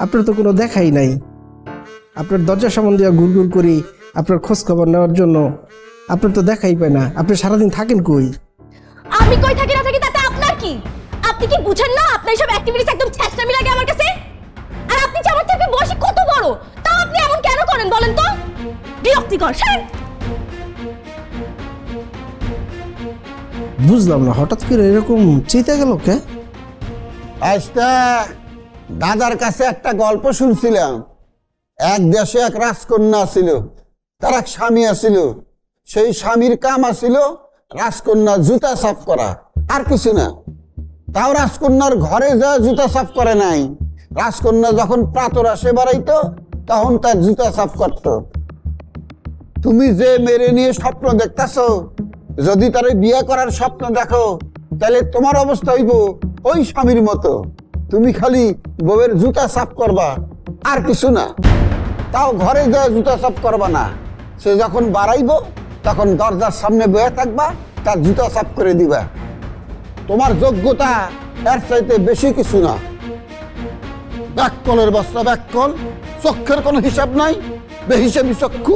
আপনার তো কোনো দেখাই নাই। আপনার দরজা সামন দিয়া ঘুরঘুর করি আপনার খোঁজ খবর নেওয়ার জন্য, আপনার তো দেখাই পায় না। আপনি সারাদিন থাকেন কই? আমি কই থাকি না থাকি তাতে আপনার কি? আপনি কি বুঝেন না আপনার সব অ্যাক্টিভিটিস একদম ছ্যাঁচড়ামি লাগে আমার কাছে? আর আপনি যে আমার থেকে বয়সে কত বড়, তাও আপনি এমন কেন করেন বলেন তো? বিরক্তিকর। বুঝলাম না হঠাৎ করে এরকম চেতে গেল কে? আজটা দাদার কাছে একটা গল্প শুনছিলাম। এক দেশে এক রাজকন্যা ছিল, তার এক স্বামী আছিল। সেই স্বামীর কাম আছিল রাজকন্যার জুতা সাফ করা, আর কিছু না। তাও রাজকন্যার ঘরে যা জুতা সাফ করে নাই। রাজকন্যা যখন প্রাতরাশে বাড়াইতো তখন তার জুতা সাফ করত। তুমি যে মেরে নিয়ে স্বপ্ন দেখতেছো, যদি তার বিয়ে করার স্বপ্ন দেখো তাহলে তোমার অবস্থা হইব ওই স্বামীর মতো। তুমি খালি বউয়ের জুতা সাফ করবা, আর কিছু না। তাও ঘরে যা জুতা সাফ করবা না। সে যখন বাড়াইব তখন দরজার সামনে বয়ে থাকবা, তার জুতা সাফ করে দিবা। তোমার যোগ্যতা এর চাইতে বেশি কিছু না। ব্যাককলের বস্তা ব্যাককল, চক্ষের কোনো হিসাব নাই, বেহিসাবি চক্ষু।